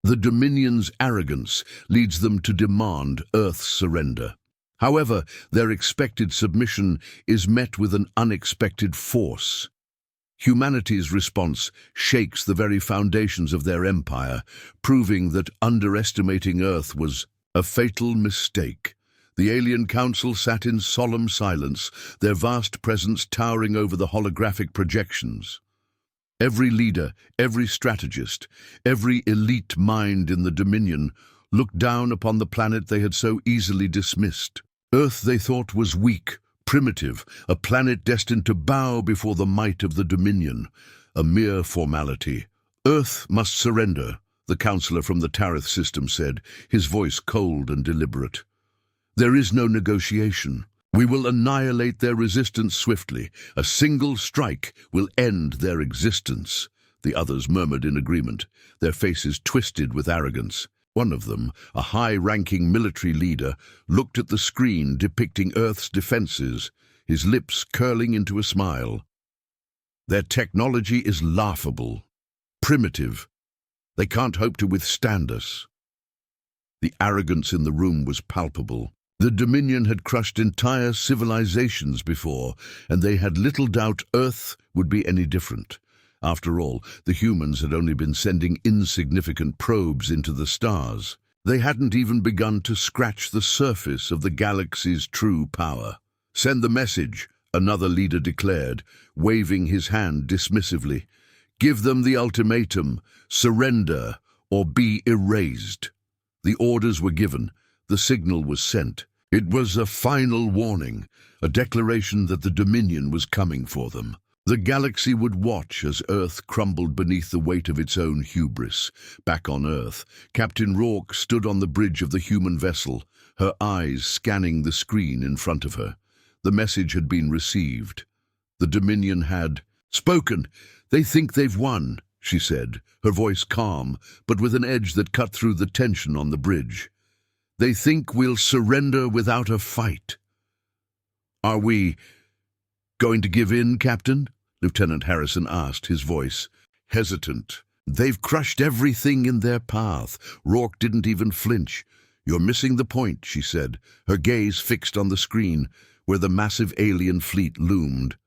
The Dominion's arrogance leads them to demand Earth's surrender. However, their expected submission is met with an unexpected force. Humanity's response shakes the very foundations of their empire, proving that underestimating Earth was a fatal mistake. The alien council sat in solemn silence, their vast presence towering over the holographic projections. Every leader, every strategist, every elite mind in the Dominion looked down upon the planet they had so easily dismissed. Earth, they thought, was weak, primitive, a planet destined to bow before the might of the Dominion, a mere formality. Earth must surrender, the counselor from the Tarith system said, his voice cold and deliberate. There is no negotiation. We will annihilate their resistance swiftly. A single strike will end their existence. The others murmured in agreement, their faces twisted with arrogance. One of them, a high-ranking military leader, looked at the screen depicting Earth's defenses, his lips curling into a smile. Their technology is laughable, primitive. They can't hope to withstand us. The arrogance in the room was palpable. The Dominion had crushed entire civilizations before, and they had little doubt Earth would be any different. After all, the humans had only been sending insignificant probes into the stars. They hadn't even begun to scratch the surface of the galaxy's true power. "Send the message," another leader declared, waving his hand dismissively. "Give them the ultimatum, surrender or be erased." The orders were given. The signal was sent. It was a final warning, a declaration that the Dominion was coming for them. The galaxy would watch as Earth crumbled beneath the weight of its own hubris. Back on Earth, Captain Rourke stood on the bridge of the human vessel, her eyes scanning the screen in front of her. The message had been received. The Dominion had spoken. "They think they've won," she said, her voice calm, but with an edge that cut through the tension on the bridge. "They think we'll surrender without a fight." "Are we going to give in, Captain?" Lieutenant Harrison asked, his voice hesitant. "They've crushed everything in their path." Rourke didn't even flinch. "You're missing the point," she said, her gaze fixed on the screen, where the massive alien fleet loomed.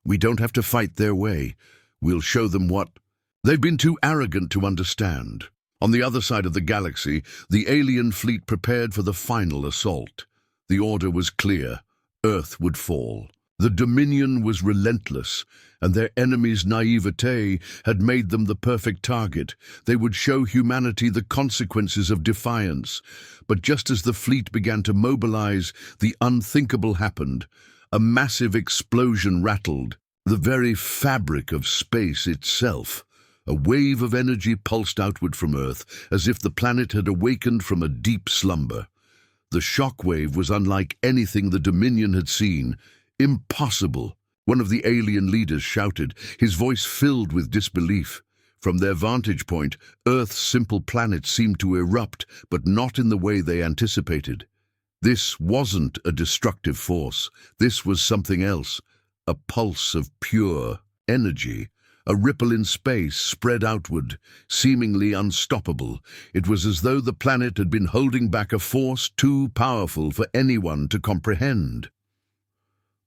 "We don't have to fight their way. We'll show them what they've been too arrogant to understand." On the other side of the galaxy, the alien fleet prepared for the final assault. The order was clear. Earth would fall. The Dominion was relentless, and their enemies' naivete had made them the perfect target. They would show humanity the consequences of defiance. But just as the fleet began to mobilize, the unthinkable happened. A massive explosion rattled the very fabric of space itself. A wave of energy pulsed outward from Earth, as if the planet had awakened from a deep slumber. The shock wave was unlike anything the Dominion had seen. "Impossible," one of the alien leaders shouted, his voice filled with disbelief. From their vantage point, Earth's simple planet seemed to erupt, but not in the way they anticipated. This wasn't a destructive force. This was something else, a pulse of pure energy. A ripple in space spread outward, seemingly unstoppable. It was as though the planet had been holding back a force too powerful for anyone to comprehend.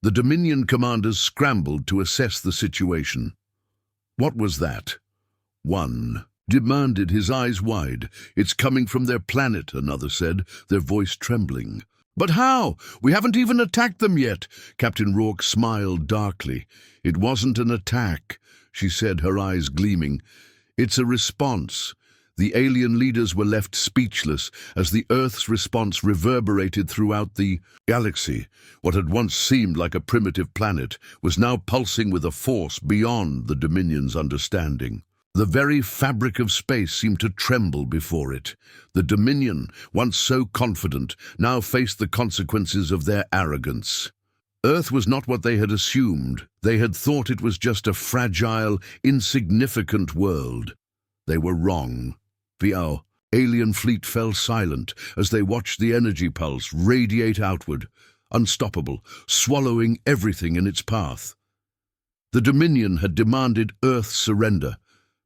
The Dominion commanders scrambled to assess the situation. "What was that?" One demanded, his eyes wide. "It's coming from their planet," another said, their voice trembling. "But how? We haven't even attacked them yet." Captain Rourke smiled darkly. "It wasn't an attack," she said, her eyes gleaming. "It's a response." The alien leaders were left speechless as the Earth's response reverberated throughout the galaxy. What had once seemed like a primitive planet was now pulsing with a force beyond the Dominion's understanding. The very fabric of space seemed to tremble before it. The Dominion, once so confident, now faced the consequences of their arrogance. Earth was not what they had assumed. They had thought it was just a fragile, insignificant world. They were wrong. The alien fleet fell silent as they watched the energy pulse radiate outward, unstoppable, swallowing everything in its path. The Dominion had demanded Earth's surrender,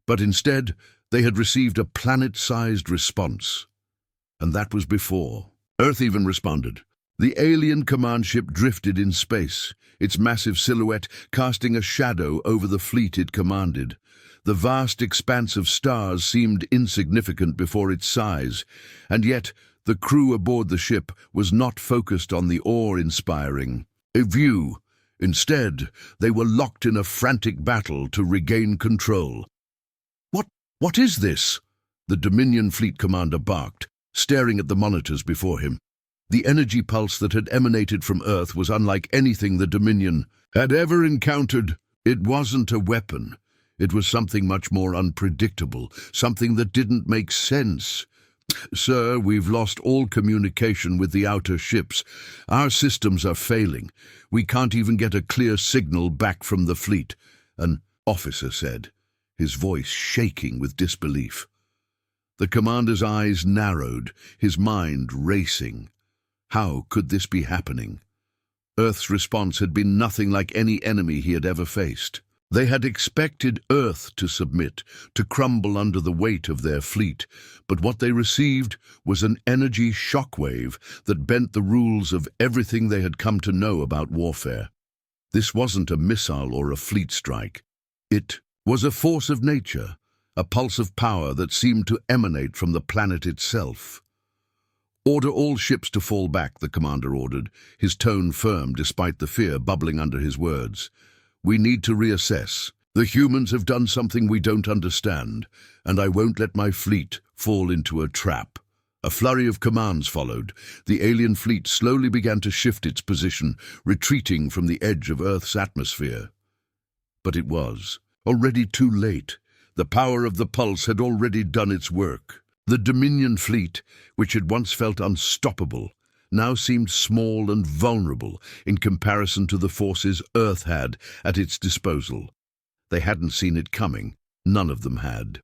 but instead They had received a planet-sized response. And that was before Earth even responded. The alien command ship drifted in space, its massive silhouette casting a shadow over the fleet it commanded. The vast expanse of stars seemed insignificant before its size, and yet the crew aboard the ship was not focused on the awe-inspiring view. Instead, they were locked in a frantic battle to regain control. What is this?" the Dominion fleet commander barked, staring at the monitors before him. The energy pulse that had emanated from Earth was unlike anything the Dominion had ever encountered. It wasn't a weapon. It was something much more unpredictable, something that didn't make sense. "Sir, we've lost all communication with the outer ships. Our systems are failing. We can't even get a clear signal back from the fleet," an officer said, his voice shaking with disbelief. The commander's eyes narrowed, his mind racing. How could this be happening? Earth's response had been nothing like any enemy he had ever faced. They had expected Earth to submit, to crumble under the weight of their fleet, but what they received was an energy shockwave that bent the rules of everything they had come to know about warfare. This wasn't a missile or a fleet strike. It was a force of nature, a pulse of power that seemed to emanate from the planet itself. "Order all ships to fall back," the commander ordered, his tone firm despite the fear bubbling under his words. "We need to reassess. The humans have done something we don't understand, and I won't let my fleet fall into a trap." A flurry of commands followed. The alien fleet slowly began to shift its position, retreating from the edge of Earth's atmosphere. But it was already too late. The power of the pulse had already done its work. The Dominion fleet, which had once felt unstoppable, now seemed small and vulnerable in comparison to the forces Earth had at its disposal. They hadn't seen it coming. None of them had.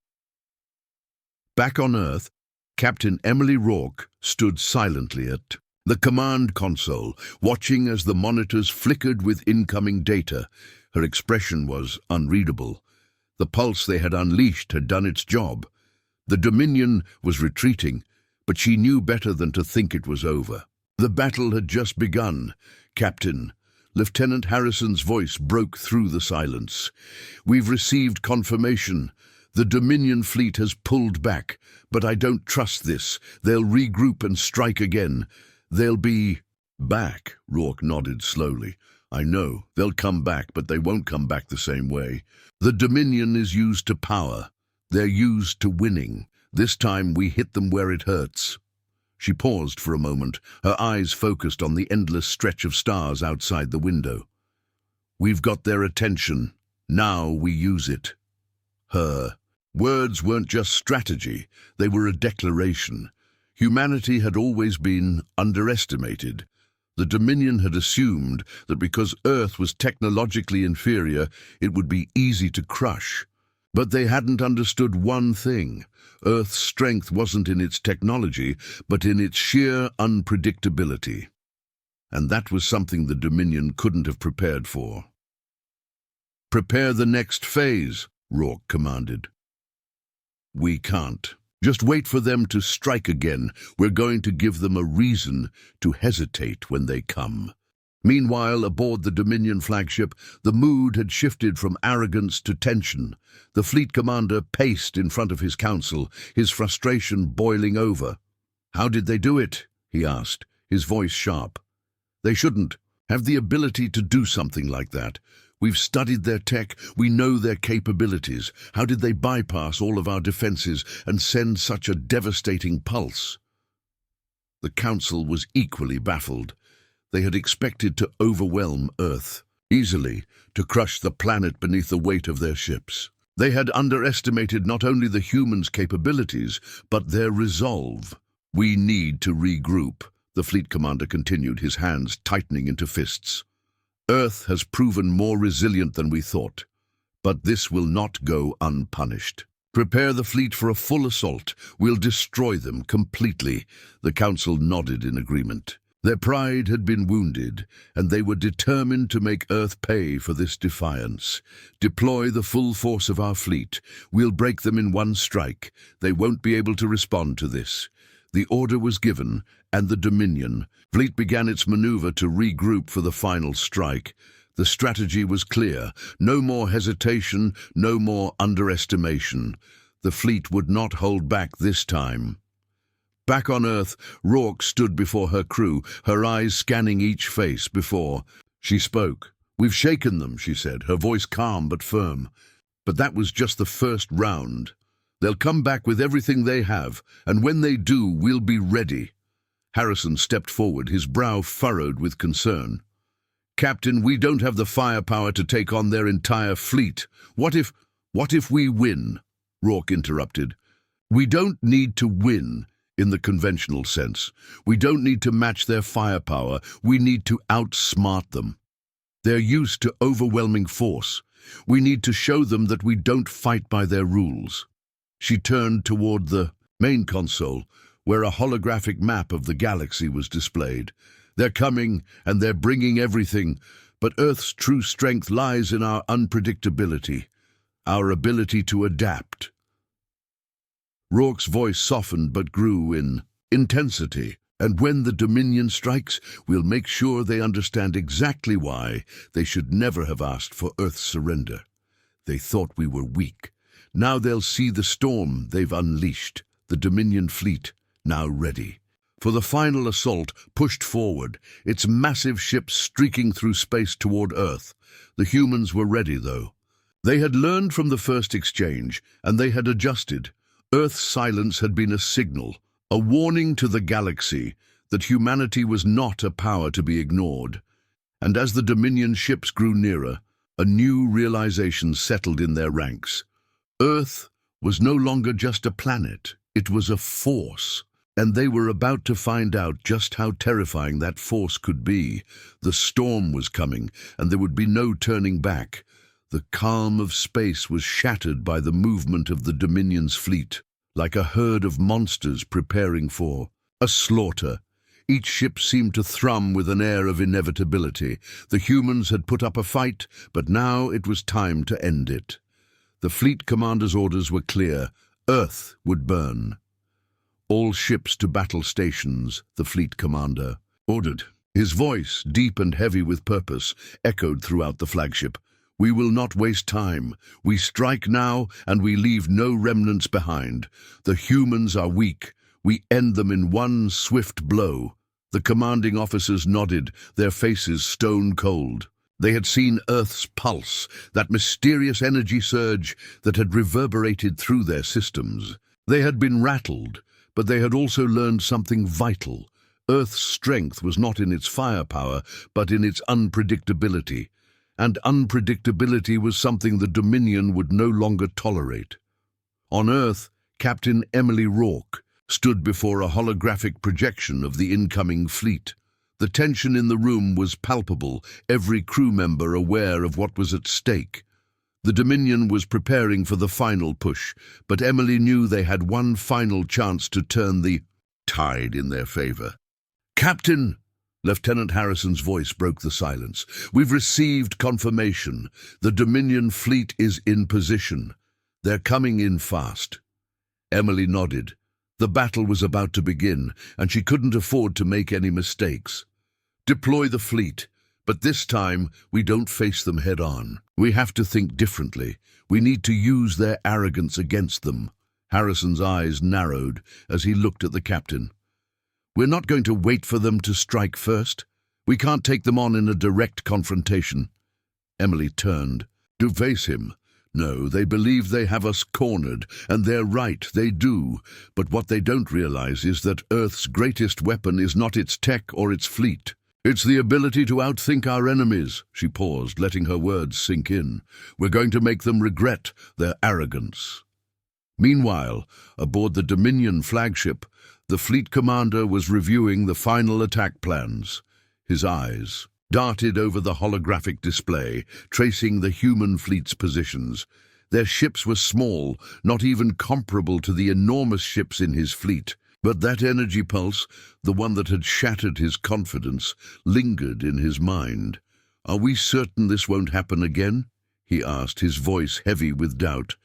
Back on Earth, Captain Emily Rourke stood silently at the command console, watching as the monitors flickered with incoming data. Her expression was unreadable. The pulse they had unleashed had done its job. The Dominion was retreating, but she knew better than to think it was over. The battle had just begun. "Captain," Lieutenant Harrison's voice broke through the silence. "We've received confirmation. The Dominion fleet has pulled back, but I don't trust this. They'll regroup and strike again. They'll be back," Rourke nodded slowly. "I know. They'll come back, but they won't come back the same way. The Dominion is used to power. They're used to winning. This time we hit them where it hurts." She paused for a moment, her eyes focused on the endless stretch of stars outside the window. "We've got their attention. Now we use it." Her words weren't just strategy, they were a declaration. Humanity had always been underestimated. The Dominion had assumed that because Earth was technologically inferior, it would be easy to crush. But they hadn't understood one thing. Earth's strength wasn't in its technology, but in its sheer unpredictability. And that was something the Dominion couldn't have prepared for. "Prepare the next phase," Rourke commanded. "We can't. Just wait for them to strike again. We're going to give them a reason to hesitate when they come." Meanwhile, aboard the Dominion flagship, the mood had shifted from arrogance to tension. The fleet commander paced in front of his council, his frustration boiling over. "How did they do it?" he asked, his voice sharp. "They shouldn't have the ability to do something like that. We've studied their tech, we know their capabilities. How did they bypass all of our defenses and send such a devastating pulse?" The council was equally baffled. They had expected to overwhelm Earth, easily, to crush the planet beneath the weight of their ships. They had underestimated not only the humans' capabilities, but their resolve. "We need to regroup," the fleet commander continued, his hands tightening into fists. "Earth has proven more resilient than we thought, but this will not go unpunished. Prepare the fleet for a full assault. We'll destroy them completely." The council nodded in agreement. Their pride had been wounded, and they were determined to make Earth pay for this defiance. Deploy the full force of our fleet. We'll break them in one strike. They won't be able to respond to this. The order was given, and the Dominion fleet began its maneuver to regroup for the final strike. The strategy was clear. No more hesitation, no more underestimation. The fleet would not hold back this time. Back on Earth, Rourke stood before her crew, her eyes scanning each face before she spoke. "We've shaken them," she said, her voice calm but firm. "But that was just the first round. They'll come back with everything they have, and when they do, we'll be ready." Harrison stepped forward, his brow furrowed with concern. "Captain, we don't have the firepower to take on their entire fleet. What if we win?" Rourke interrupted. "We don't need to win in the conventional sense. We don't need to match their firepower. We need to outsmart them. They're used to overwhelming force. We need to show them that we don't fight by their rules." She turned toward the main console, where a holographic map of the galaxy was displayed. "They're coming, and they're bringing everything, but Earth's true strength lies in our unpredictability, our ability to adapt." Rourke's voice softened but grew in intensity. "And when the Dominion strikes, we'll make sure they understand exactly why they should never have asked for Earth's surrender. They thought we were weak. Now they'll see the storm they've unleashed, the Dominion fleet, now ready." For the final assault pushed forward, its massive ships streaking through space toward Earth. The humans were ready, though. They had learned from the first exchange, and they had adjusted. Earth's silence had been a signal, a warning to the galaxy that humanity was not a power to be ignored. And as the Dominion ships grew nearer, a new realization settled in their ranks. Earth was no longer just a planet, it was a force. And they were about to find out just how terrifying that force could be. The storm was coming, and there would be no turning back. The calm of space was shattered by the movement of the Dominion's fleet, like a herd of monsters preparing for a slaughter. Each ship seemed to thrum with an air of inevitability. The humans had put up a fight, but now it was time to end it. The fleet commander's orders were clear. Earth would burn. "All ships to battle stations," the fleet commander ordered. His voice, deep and heavy with purpose, echoed throughout the flagship. "We will not waste time. We strike now, and we leave no remnants behind. The humans are weak. We end them in one swift blow." The commanding officers nodded, their faces stone cold. They had seen Earth's pulse, that mysterious energy surge that had reverberated through their systems. They had been rattled, but they had also learned something vital. Earth's strength was not in its firepower, but in its unpredictability. And unpredictability was something the Dominion would no longer tolerate. On Earth, Captain Emily Rourke stood before a holographic projection of the incoming fleet. The tension in the room was palpable, every crew member aware of what was at stake. The Dominion was preparing for the final push, but Emily knew they had one final chance to turn the tide in their favor. "Captain!" Lieutenant Harrison's voice broke the silence. "We've received confirmation. The Dominion fleet is in position. They're coming in fast." Emily nodded. The battle was about to begin, and she couldn't afford to make any mistakes. "Deploy the fleet, but this time we don't face them head-on. We have to think differently. We need to use their arrogance against them." Harrison's eyes narrowed as he looked at the captain. "We're not going to wait for them to strike first. We can't take them on in a direct confrontation." Emily turned. "To face him? No, they believe they have us cornered, and they're right, they do. But what they don't realize is that Earth's greatest weapon is not its tech or its fleet. It's the ability to outthink our enemies." She paused, letting her words sink in. "We're going to make them regret their arrogance." Meanwhile, aboard the Dominion flagship, the fleet commander was reviewing the final attack plans. His eyes darted over the holographic display, tracing the human fleet's positions. Their ships were small, not even comparable to the enormous ships in his fleet. But that energy pulse, the one that had shattered his confidence, lingered in his mind. "Are we certain this won't happen again?" he asked, his voice heavy with doubt.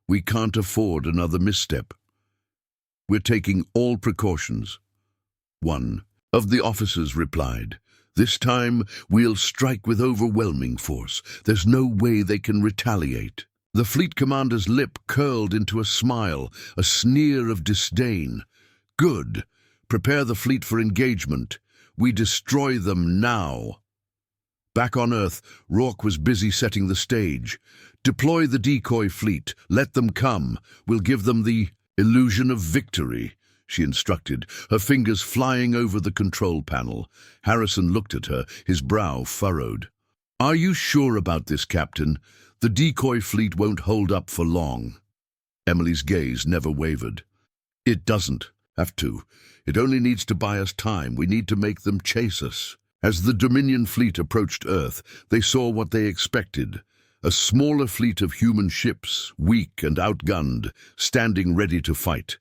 "We can't afford another misstep." "We're taking all precautions." One of the officers replied. "This time we'll strike with overwhelming force. There's no way they can retaliate." The fleet commander's lip curled into a smile, a sneer of disdain. "Good. Prepare the fleet for engagement. We destroy them now." Back on Earth, Rourke was busy setting the stage. "Deploy the decoy fleet. Let them come. We'll give them the illusion of victory," she instructed, her fingers flying over the control panel. Harrison looked at her, his brow furrowed. "Are you sure about this, Captain? The decoy fleet won't hold up for long." Emily's gaze never wavered. "It doesn't have to. It only needs to buy us time. We need to make them chase us." As the Dominion fleet approached Earth, they saw what they expected. A smaller fleet of human ships, weak and outgunned, standing ready to fight.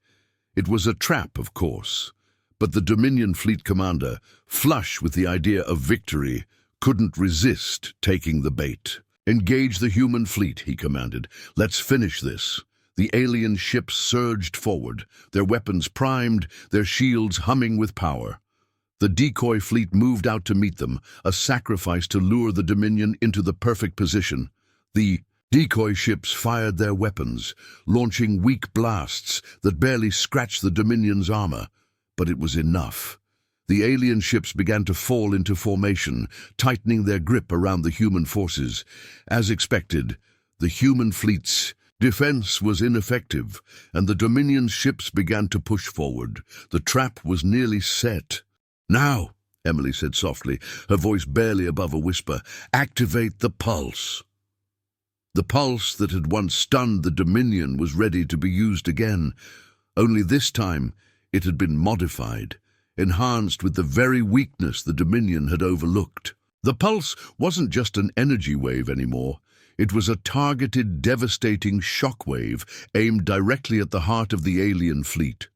It was a trap, of course, but the Dominion fleet commander, flush with the idea of victory, couldn't resist taking the bait. "Engage the human fleet," he commanded. "Let's finish this." The alien ships surged forward, their weapons primed, their shields humming with power. The decoy fleet moved out to meet them, a sacrifice to lure the Dominion into the perfect position. The decoy ships fired their weapons, launching weak blasts that barely scratched the Dominion's armor, but it was enough. The alien ships began to fall into formation, tightening their grip around the human forces. As expected, the human fleet's defense was ineffective, and the Dominion's ships began to push forward. The trap was nearly set. "Now," Emily said softly, her voice barely above a whisper, "activate the pulse." The pulse that had once stunned the Dominion was ready to be used again, only this time it had been modified, enhanced with the very weakness the Dominion had overlooked. The pulse wasn't just an energy wave anymore. It was a targeted, devastating shockwave aimed directly at the heart of the alien fleet.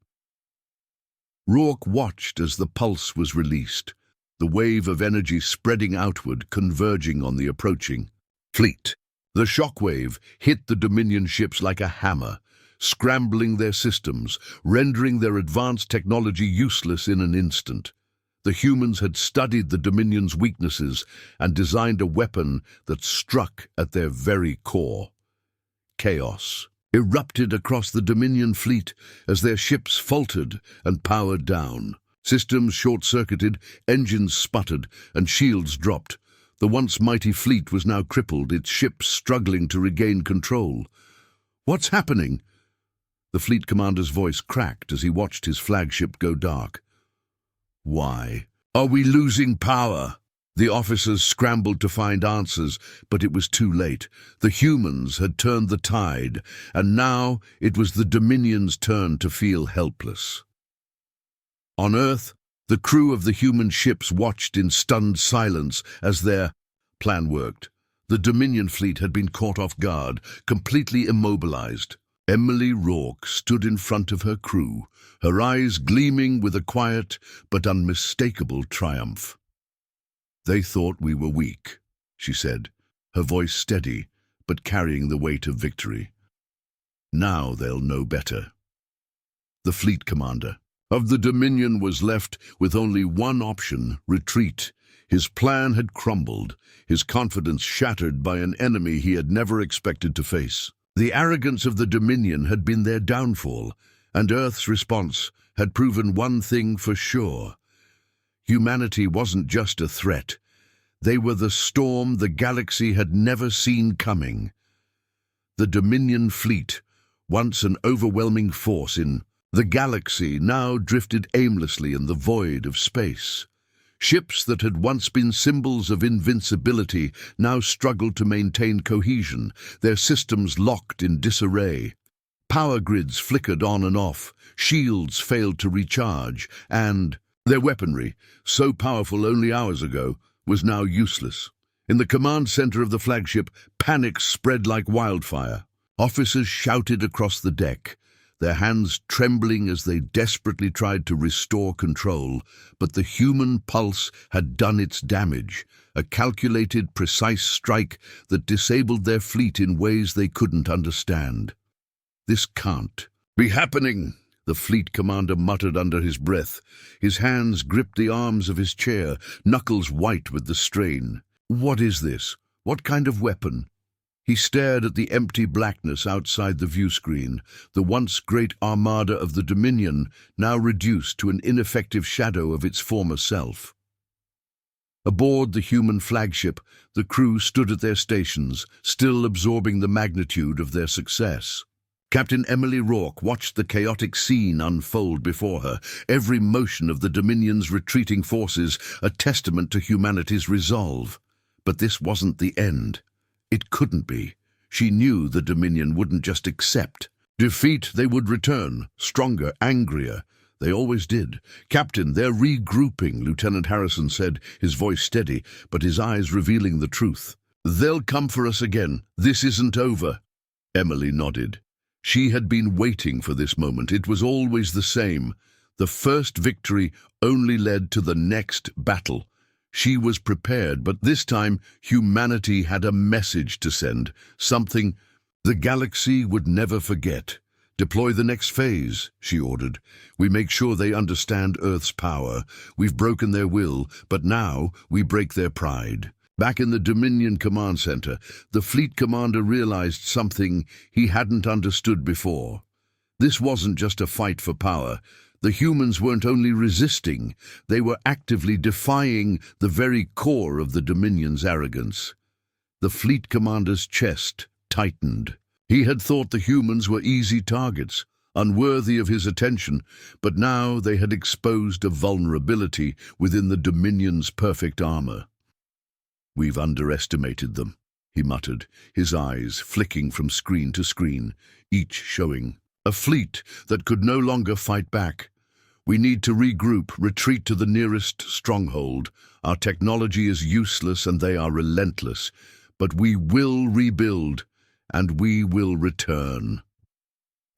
Rourke watched as the pulse was released, the wave of energy spreading outward, converging on the approaching fleet. The shockwave hit the Dominion ships like a hammer, scrambling their systems, rendering their advanced technology useless in an instant. The humans had studied the Dominion's weaknesses and designed a weapon that struck at their very core. Chaos erupted across the Dominion fleet as their ships faltered and powered down. Systems short-circuited, engines sputtered, and shields dropped. The once mighty fleet was now crippled, its ships struggling to regain control. "What's happening?" The fleet commander's voice cracked as he watched his flagship go dark. "Why are we losing power?" The officers scrambled to find answers, but it was too late. The humans had turned the tide, and now it was the Dominion's turn to feel helpless. On Earth, the crew of the human ships watched in stunned silence as their plan worked. The Dominion fleet had been caught off guard, completely immobilized. Emily Rourke stood in front of her crew, her eyes gleaming with a quiet but unmistakable triumph. "They thought we were weak," she said, her voice steady but carrying the weight of victory. "Now they'll know better." The fleet commander of the Dominion was left with only one option: retreat. His plan had crumbled, his confidence shattered by an enemy he had never expected to face. The arrogance of the Dominion had been their downfall, and Earth's response had proven one thing for sure. Humanity wasn't just a threat. They were the storm the galaxy had never seen coming. The Dominion fleet, once an overwhelming force in the galaxy, now drifted aimlessly in the void of space. Ships that had once been symbols of invincibility now struggled to maintain cohesion, their systems locked in disarray. Power grids flickered on and off, shields failed to recharge, and their weaponry, so powerful only hours ago, was now useless. In the command center of the flagship, panic spread like wildfire. Officers shouted across the deck. their hands trembling as they desperately tried to restore control. But the human pulse had done its damage, a calculated, precise strike that disabled their fleet in ways they couldn't understand. "This can't be happening," the fleet commander muttered under his breath. His hands gripped the arms of his chair, knuckles white with the strain. "What is this? What kind of weapon?" He stared at the empty blackness outside the viewscreen, the once great armada of the Dominion now reduced to an ineffective shadow of its former self. Aboard the human flagship, the crew stood at their stations, still absorbing the magnitude of their success. Captain Emily Rourke watched the chaotic scene unfold before her, every motion of the Dominion's retreating forces a testament to humanity's resolve. But this wasn't the end. It couldn't be. She knew the Dominion wouldn't just accept defeat. They would return, stronger, angrier. They always did. "Captain, they're regrouping," Lieutenant Harrison said, his voice steady, but his eyes revealing the truth. "They'll come for us again. This isn't over." Emily nodded. She had been waiting for this moment. It was always the same. The first victory only led to the next battle. She was prepared, but this time humanity had a message to send, something the galaxy would never forget. "Deploy the next phase," she ordered. "We make sure they understand Earth's power. We've broken their will, but now we break their pride." Back in the Dominion Command Center, the fleet commander realized something he hadn't understood before. This wasn't just a fight for power. The humans weren't only resisting, they were actively defying the very core of the Dominion's arrogance. The fleet commander's chest tightened. He had thought the humans were easy targets, unworthy of his attention, but now they had exposed a vulnerability within the Dominion's perfect armor. "We've underestimated them," he muttered, his eyes flicking from screen to screen, each showing a fleet that could no longer fight back. "We need to regroup, retreat to the nearest stronghold. Our technology is useless and they are relentless. But we will rebuild, and we will return."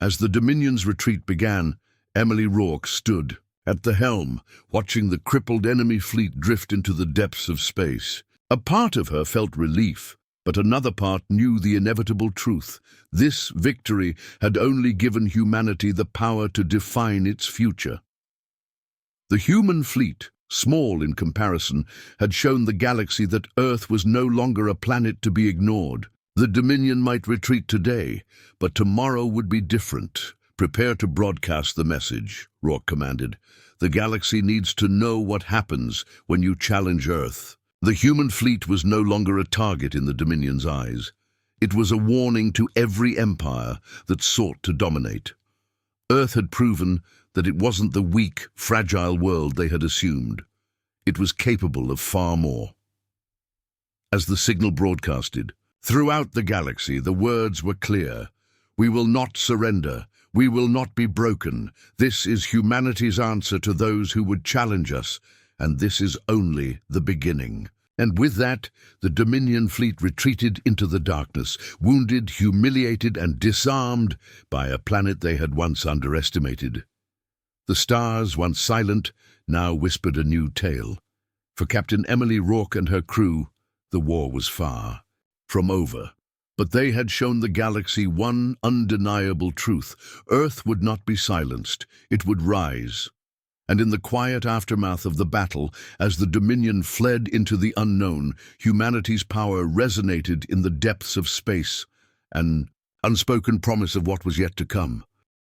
As the Dominion's retreat began, Emily Rourke stood at the helm, watching the crippled enemy fleet drift into the depths of space. A part of her felt relief, but another part knew the inevitable truth. This victory had only given humanity the power to define its future. The human fleet, small in comparison, had shown the galaxy that Earth was no longer a planet to be ignored. The Dominion might retreat today, but tomorrow would be different. "Prepare to broadcast the message," Rourke commanded. "The galaxy needs to know what happens when you challenge Earth." The human fleet was no longer a target in the Dominion's eyes. It was a warning to every empire that sought to dominate. Earth had proven that it wasn't the weak, fragile world they had assumed. It was capable of far more. As the signal broadcasted, throughout the galaxy, the words were clear. "We will not surrender. We will not be broken. This is humanity's answer to those who would challenge us, and this is only the beginning." And with that, the Dominion fleet retreated into the darkness, wounded, humiliated, and disarmed by a planet they had once underestimated. The stars, once silent, now whispered a new tale. For Captain Emily Rourke and her crew, the war was far from over. But they had shown the galaxy one undeniable truth. Earth would not be silenced. It would rise. And in the quiet aftermath of the battle, as the Dominion fled into the unknown, humanity's power resonated in the depths of space, an unspoken promise of what was yet to come.